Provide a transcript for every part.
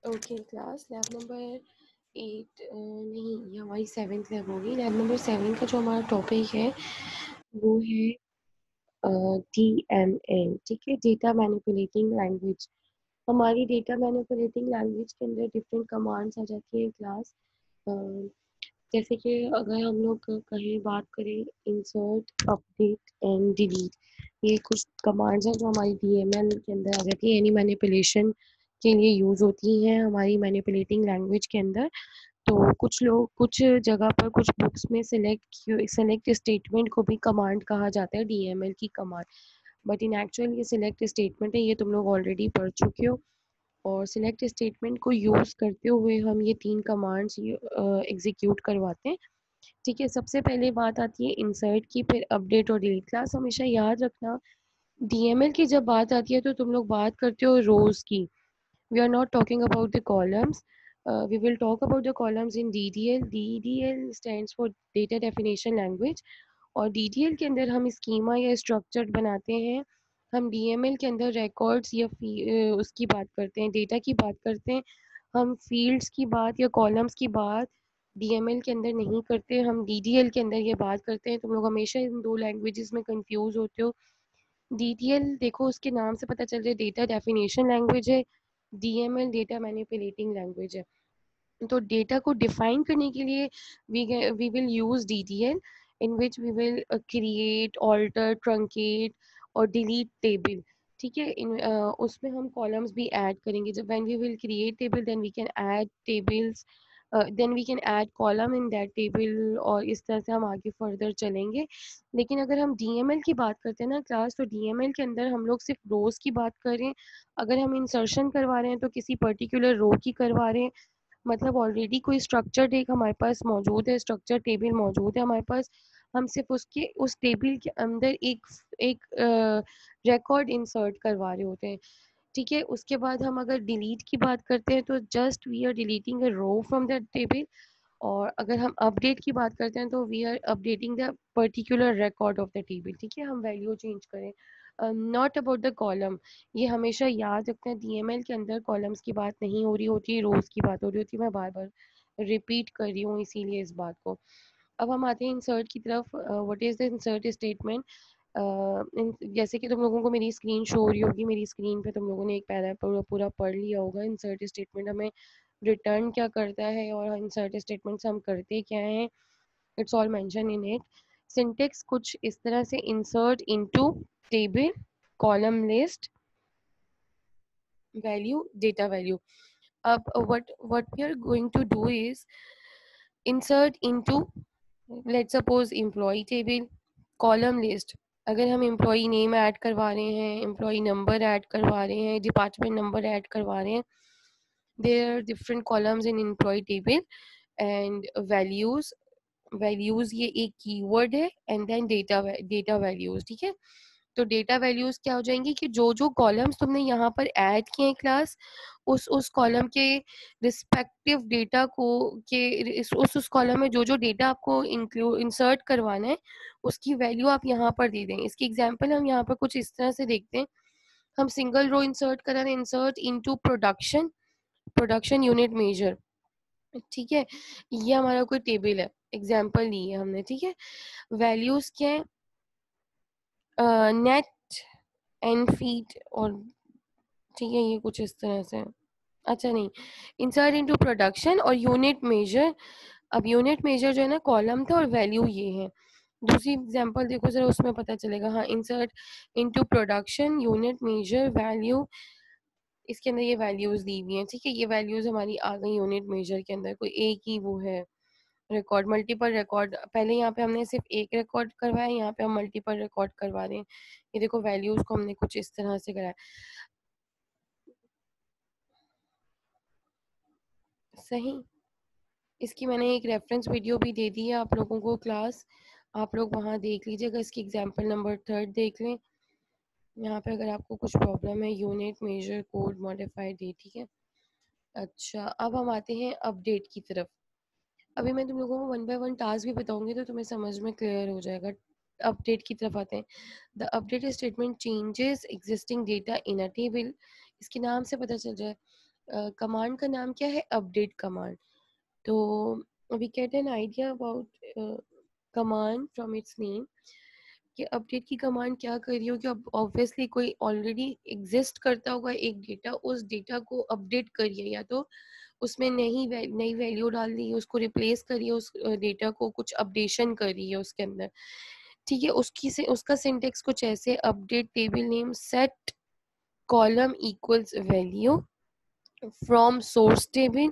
Okay class lab number 8 नहीं, ये हमारी 7th लैब होगी। लैब नंबर 7 का जो हमारा टॉपिक है वो है DML, ठीक है, डेटा मैनिपुलेटिंग लैंग्वेज। हमारी डेटा मैनिपुलेटिंग लैंग्वेज के अंदर डिफरेंट कमांड्स आ जाती है क्लास। जैसे कि अगर हम लोग कहीं बात करें, इंसर्ट, अपडेट एंड डिलीट, ये कुछ कमांड्स हैं जो हमारी DML के अंदर आ जाती है, यानी मैनिपुलेशन के लिए यूज़ होती हैं हमारी मैनिपुलेटिंग लैंग्वेज के अंदर। तो कुछ लोग कुछ जगह पर कुछ बुक्स में सेलेक्ट स्टेटमेंट को भी कमांड कहा जाता है, DML की कमांड। बट इन एक्चुअल ये सिलेक्ट स्टेटमेंट है, ये तुम लोग ऑलरेडी पढ़ चुके हो। और सिलेक्ट स्टेटमेंट को यूज़ करते हुए हम ये 3 कमांड्स एग्जीक्यूट करवाते हैं, ठीक है। सबसे पहले बात आती है इंसर्ट की, फिर अपडेट और डिलीट। क्लास हमेशा याद रखना, DML की जब बात आती है तो तुम लोग बात करते हो रोज की। We are not talking about the columns. We will talk about the columns in DDL. DDL stands for Data Definition Language. और DDL के अंदर हम स्कीमा या स्ट्रक्चर बनाते हैं। हम DML के अंदर रिकॉर्ड्स या उसकी बात करते हैं, डेटा की बात करते हैं। हम फील्ड्स की बात या कॉलम्स की बात DML के अंदर नहीं करते, हम DDL के अंदर ये बात करते हैं। तुम लोग हमेशा इन दो लैंग्वेजेस में कंफ्यूज होते हो। DDL देखो, उसके नाम से पता चल रहा है डेटा डेफिनेशन लैंग्वेज है। DML डेटा मैनिपुलेटिंग लैंग्वेज है। तो डेटा को डिफाइन करने के लिए we will use DDL, in which we will create, alter, truncate और डिलीट टेबल, ठीक है। उसमें हम कॉलम्स भी ऐड करेंगे। जब when we will create table then we can add tables, then we can add column in that table, और इस तरह से हम आगे फर्दर चलेंगे। लेकिन अगर हम DML की बात करते हैं ना क्लास, तो DML के अंदर हम लोग सिर्फ रोज की बात कर रहे हैं। अगर हम इंसर्शन करवा रहे हैं तो किसी पर्टिकुलर रो की करवा रहे हैं, मतलब ऑलरेडी कोई स्ट्रक्चर एक हमारे पास मौजूद है, स्ट्रक्चर टेबल मौजूद है हमारे पास। हम सिर्फ उसके उस टेबल के अंदर एक एक रिकॉर्ड इंसर्ट करवा रहे होते हैं, ठीक है। उसके बाद हम अगर डिलीट की बात करते हैं तो just we are deleting a row from that table. और अगर हम अपडेट की बात करते हैं तो we are updating the particular record of the table, ठीक है। हम वैल्यू चेंज करें, नॉट अबाउट द कॉलम। ये हमेशा याद रखते हैं, DML के अंदर कॉलम्स की बात नहीं हो रही होती, रोज की बात हो रही होती है। मैं बार बार रिपीट कर रही हूँ इसीलिए इस बात को। अब हम आते हैं इंसर्ट की तरफ। What is the insert statement? जैसे कि तुम लोगों को मेरी स्क्रीन शो हो रही होगी, मेरी स्क्रीन पे तुम लोगों ने एक पैरा पूरा पूरा पढ़ लिया होगा। इंसर्ट स्टेटमेंट हमें रिटर्न क्या करता है और इंसर्ट स्टेटमेंट से हम करते क्या हैं, it's all mention in it. Syntax कुछ इस तरह से, insert into table, column list, value, data value. अब what we are going to do is insert into, let's suppose, employee table, column list। अगर हम एम्प्लॉई नेम ऐड करवा रहे हैं, एम्प्लॉई नंबर ऐड करवा रहे हैं, डिपार्टमेंट नंबर ऐड करवा रहे हैं, there are different columns in employee table and values। Values ये एक कीवर्ड है, एंड देन डेटा वैल्यूज, ठीक है। तो डेटा वैल्यूज क्या हो जाएंगी कि जो जो कॉलम्स तुमने यहाँ पर ऐड किए हैं क्लास, उस कॉलम के रिस्पेक्टिव डेटा को उस कॉलम में जो जो डेटा आपको इंसर्ट करवाना है उसकी वैल्यू आप यहाँ पर दे दें। इसकी एग्जांपल हम यहाँ पर कुछ इस तरह से देखते हैं। हम सिंगल रो इंसर्ट कर रहे हैं, insert into production, production unit measure, ठीक है। ये हमारा कोई टेबल है, एग्जाम्पल ली है हमने, ठीक है। वैल्यूज क्या है? नेट एंड फीट, और ठीक है, ये कुछ इस तरह से। अच्छा नहीं, इंसर्ट इनटू प्रोडक्शन और यूनिट मेजर। अब यूनिट मेजर जो है ना कॉलम था, और वैल्यू ये है। दूसरी एग्जांपल देखो जरा, उसमें पता चलेगा। हाँ, insert into production, unit measure, value, इसके अंदर ये वैल्यूज दी हुई हैं, ठीक है। ये वैल्यूज हमारी आ गई यूनिट मेजर के अंदर। कोई एक ही वो है रिकॉर्ड, मल्टीपल रिकॉर्ड। पहले यहाँ पे हमने सिर्फ एक रिकॉर्ड करवाया, यहाँ पे हम मल्टीपल रिकॉर्ड करवा रहे हैं। ये देखो वैल्यूज को हमने कुछ इस तरह से कराया, सही। इसकी मैंने एक रेफरेंस वीडियो भी दे दी है आप लोगों को क्लास, आप लोग वहाँ देख लीजिएगा। इसकी एग्जाम्पल नंबर 3 देख लें। यहाँ पे अगर आपको कुछ प्रॉब्लम है, यूनिट मेजर कोड मॉडिफाइड है, ठीक है। अच्छा, अब हम आते हैं अपडेट की तरफ। अभी मैं तुम लोगों को वन बाय वन टास्क भी बताऊंगी तो तुम्हें समझ में क्लियर हो जाएगा। अपडेट की तरफ आते हैं। The update statement changes existing data in a table. इसके नाम से पता चल जाए, कमांड का नाम क्या है? Update command. तो we get an idea about command from its name कि अपडेट की कमांड क्या कर रही हो कि अब ऑब्वियसली कोई ऑलरेडी एग्जिस्ट करता होगा एक डेटा, उस डेटा को अपडेट करिए, या तो उसमें नई वैल्यू डाल दी है, उसको रिप्लेस करिए, उस डेटा को कुछ अपडेशन करिए उसके अंदर। ठीक है, उसका सिंटेक्स कुछ ऐसे: update table name set column equals value from source table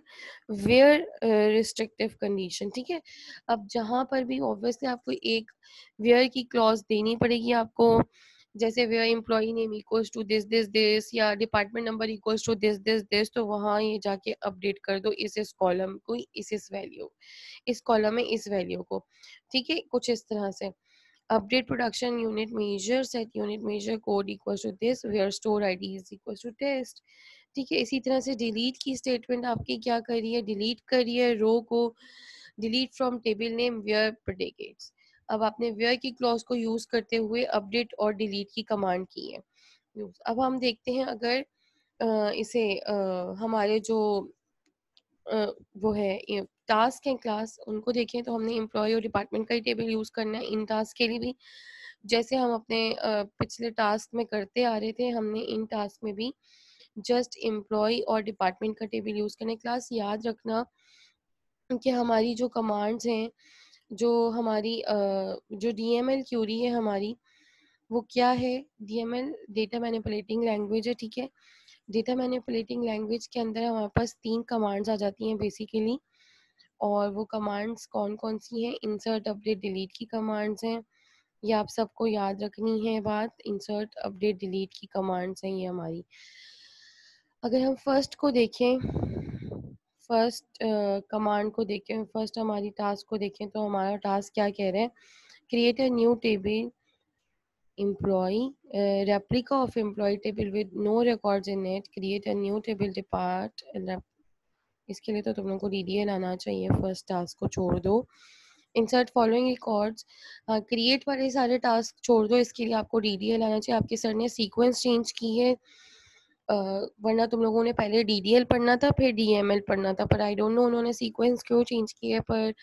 where restrictive condition. ठीक है, अब जहां पर भी ऑब्वियसली आपको एक वेयर की क्लॉज देनी पड़ेगी आपको, जैसे where employee name equals to this this this या department number equals to this this this, तो वहां ये जाके अपडेट कर दो इस कॉलम को, इस वैल्यू, इस कॉलम में इस वैल्यू को। ठीक है, कुछ इस तरह से। Update production unit measure set unit measure code equals to this where store ID is equals to test. ठीक है, इसी तरह से डिलीट की स्टेटमेंट आपकी क्या कर रही है? डिलीट कर रही है रो को, delete from table name where predicates. अब आपने वेयर की क्लॉज को यूज करते हुए अपडेट और डिलीट की कमांड की है यूज। अब हम देखते हैं अगर इसे हमारे जो वो है टास्क है क्लास, उनको देखें तो हमने एम्प्लॉय और डिपार्टमेंट का ही टेबल यूज करना है इन टास्क के लिए भी, जैसे हम अपने पिछले टास्क में करते आ रहे थे, हमने इन टास्क में भी जस्ट एम्प्लॉय और डिपार्टमेंट का टेबल यूज करना है। क्लास याद रखना कि हमारी जो कमांड्स हैं, जो हमारी जो डीएमएल क्यूरी है हमारी, वो क्या है? डीएमएल डेटा मैनिपुलेटिंग लैंग्वेज है। ठीक है, डेटा मैनिपुलेटिंग लैंग्वेज के अंदर हमारे पास 3 कमांड्स आ जाती हैं बेसिकली, और वो कमांड्स कौन कौन सी हैं? इंसर्ट अपडेट डिलीट की कमांड्स हैं, ये आप सबको याद रखनी है बात। इंसर्ट अपडेट डिलीट की कमांड्स हैं ये हमारी। अगर हम फर्स्ट को देखें, फर्स्ट कमांड को देखें, फर्स्ट हमारी टास्क को देखें, तो हमारा टास्क क्या कह रहे हैं? Create a new table employee replica of employee table with no records in it, create a new table depart इसके लिए तो तुम लोग को DDL आना चाहिए, फर्स्ट टास्क को छोड़ दो। इंसर्ट फॉलोइंग रिकॉर्ड्स, क्रिएट वाले सारे टास्क छोड़ दो, इसके लिए आपको DDL आना चाहिए। आपके सर ने सीक्वेंस चेंज की है, वरना तुम लोगों ने पहले DDL पढ़ना था फिर DML पढ़ना था, पर आई डोंट नो उन्होंने सीक्वेंस क्यों चेंज किया है। पर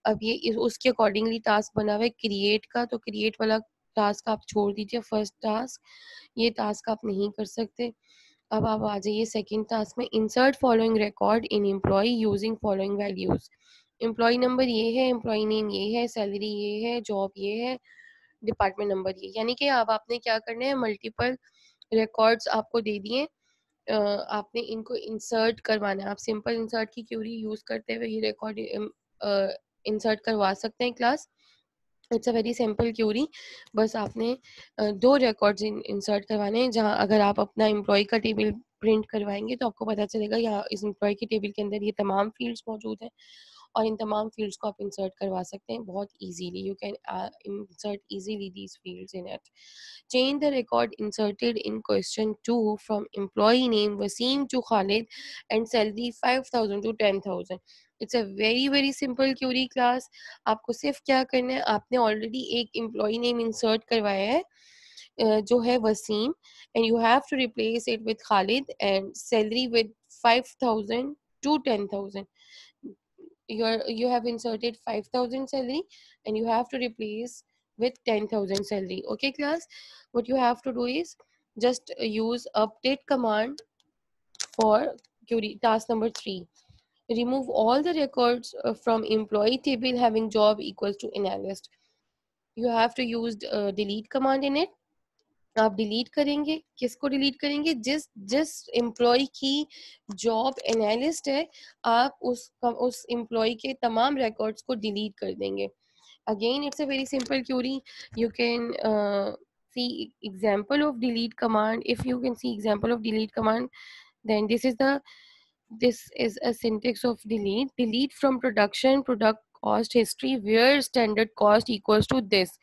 अब ये उसके अकॉर्डिंगली टास्क बना हुआ है क्रिएट का, तो क्रिएट वाला टास्क आप छोड़ दीजिए, फर्स्ट टास्क, ये टास्क आप नहीं कर सकते। अब आप आ जाइए सेकंड टास्क में, insert following record in employee using following values. Employee number ये है, एम्प्लॉय नेम ये है, सैलरी ये है, जॉब ये है, डिपार्टमेंट नंबर ये। यानी कि अब आपने क्या करना है? मल्टीपल रिकॉर्ड्स आपको दे दिए, आपने इनको इंसर्ट करवाना है। आप सिंपल इंसर्ट की क्यूरी यूज करते हुए ये रिकॉर्ड इंसर्ट करवा सकते हैं class. It's a very simple query, बस आपने 2 रिकॉर्ड्स इंसर्ट करवाने हैं, जहां अगर आप अपना एम्प्लॉय का टेबल प्रिंट करवाएंगे तो आपको पता चलेगा यहाँ इस एम्प्लॉय के टेबल के अंदर ये तमाम फील्ड्स मौजूद हैं, और इन तमाम फील्ड्स को आप इंसर्ट करवा सकते हैं बहुत easily. You can insert easily these fields in it. Change the record inserted in question 2 from employee name Wasim to Khalid and salary 5,000 to 10,000. It's a very simple query class. आपको सिर्फ क्या करना है? आपने ऑलरेडी एक employ name insert करवाया है जो है Wasim, and you have to replace it with Khalid and salary with 5,000 to 10,000. You have inserted 5,000 salary and you have to replace with 10,000 salary. Okay class, what you have to do is just use update command for query task number 3. Remove all the records from employee table having job equals to analyst. You have to use delete command in it. आप delete करेंगे, किसको delete करेंगे? जिस जिस employ की job analyst है, आप उस एम्प्लॉय के तमाम रिकॉर्ड्स को डिलीट कर देंगे। Again it's a very simple query, you can see example of delete command. If you can see example of delete command, then this is a syntax of delete from production product cost history where standard cost equals to this.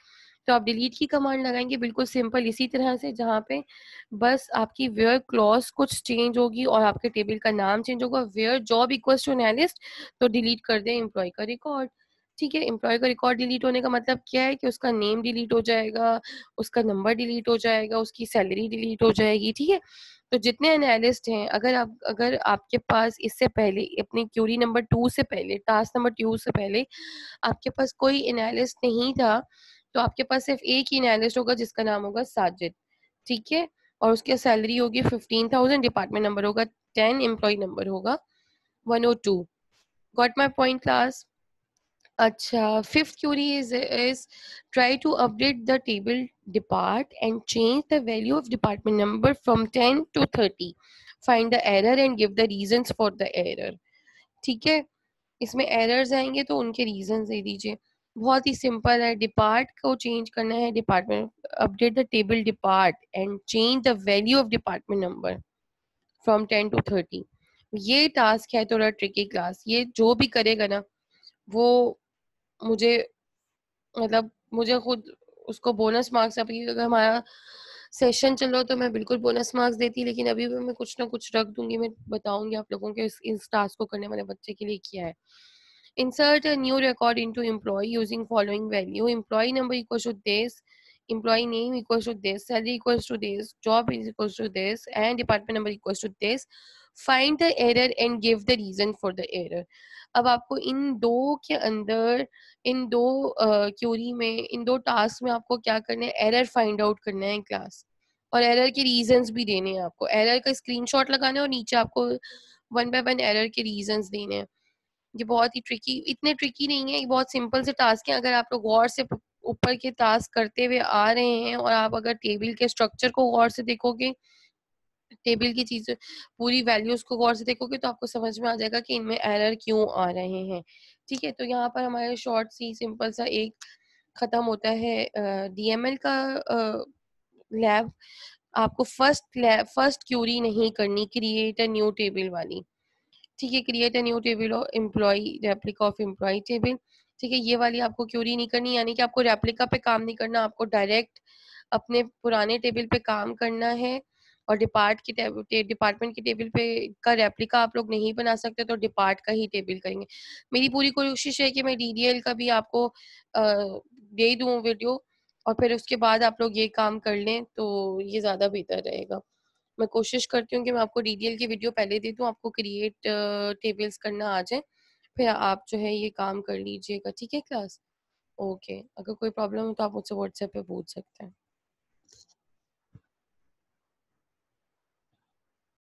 तो आप delete की command लगाएंगे बिल्कुल simple इसी तरह से, जहाँ पे बस आपकी वेयर क्लॉज कुछ चेंज होगी और आपके टेबल का नाम चेंज होगा। Where job equals to analyst, तो डिलीट कर दें एम्प्लॉय का रिकॉर्ड। ठीक है, एम्प्लॉय का रिकॉर्ड डिलीट होने का मतलब क्या है? कि उसका नेम डिलीट हो जाएगा, उसका नंबर डिलीट हो जाएगा, उसकी सैलरी डिलीट हो जाएगी। ठीक है, तो जितने एनालिस्ट हैं, अगर आपके पास इससे पहले अपनी क्यूरी नंबर 2 से पहले, टास्क नंबर 2 से पहले आपके पास कोई एनालिस्ट नहीं था, तो आपके पास सिर्फ एक ही एनालिस्ट होगा जिसका नाम होगा साजिद, ठीक है। और उसकी सैलरी होगी 15,000, डिपार्टमेंट नंबर होगा 10, एम्प्लॉय नंबर होगा 102। Got my point class? अच्छा, fifth query is try to update the table depart and change the value of department number from 10 to 30. Find the error and give the reasons for the error. ठीक है, इसमें errors आएंगे तो उनके reasons दे दीजिए। बहुत ही simple है, depart को चेंज करना है, department, update the table depart and change the value of department number from 10 to 30। ये टास्क है थोड़ा ट्रिकी क्लास, ये जो भी करेगा ना वो मुझे, मतलब मुझे खुद उसको बोनस मार्क्स, अभी अगर हमारा सेशन चल रहा हो तो मैं बिल्कुल बोनस मार्क्स देती, लेकिन अभी भी मैं कुछ ना कुछ रख दूंगी, मैं बताऊंगी आप लोगों के इस टास्क को करने वाले बच्चे के लिए किया है। Insert a new record into employee using following value: employee number equals to this, employee name equals to this, salary equals to this, job is equals to this, and department number equals to this. Find the error and give the reason for the error. अब आपको इन दो के अंदर, इन दो Curie में, इन दो task में आपको क्या करना है, एरर फाइंड आउट करना है क्लास, और एरर के रीजंस भी देने हैं आपको। एरर का स्क्रीनशॉट लगाना है और नीचे आपको 1 by 1 एरर के रीजंस देने हैं। ये बहुत ही ट्रिकी, इतने ट्रिकी नहीं है, ये बहुत सिंपल से टास्क है। अगर आप लोग गौर से ऊपर के टास्क करते हुए आ रहे हैं और आप अगर टेबल के स्ट्रक्चर को गौर से देखोगे, टेबल की चीजें, पूरी वैल्यूज को गौर से देखोगे, तो आपको समझ में आ जाएगा कि इनमें एरर क्यों आ रहे हैं। ठीक है, तो यहाँ पर हमारे शॉर्ट सी सिंपल सा एक खत्म होता है डीएमएल का लैब। आपको फर्स्ट क्यूरी नहीं करनी, क्रिएट अ न्यू टेबल वाली। ठीक है, create a new table of employee, replica of employee table. ठीक है, ये वाली आपको क्यूरी नहीं करनी, यानी कि आपको रेप्लिका पे काम नहीं करना, आपको डायरेक्ट अपने पुराने टेबल पे काम करना है। और डिपार्टमेंट की टेबल पे का रेप्लिका आप लोग नहीं बना सकते, तो डिपार्ट का ही टेबल करेंगे। मेरी पूरी कोशिश है कि मैं डीडीएल का भी आपको दे दूं वीडियो, और फिर उसके बाद आप लोग ये काम कर लें, तो ये ज़्यादा बेहतर रहेगा। मैं कोशिश करती हूँ कि मैं आपको डीडीएल की वीडियो पहले दे दूँ, आपको क्रिएट टेबल्स करना आ जाए, फिर आप जो है ये काम कर लीजिएगा। ठीक है क्लास? ओके, अगर कोई प्रॉब्लम हो तो आप मुझसे व्हाट्सएप पे पूछ सकते हैं।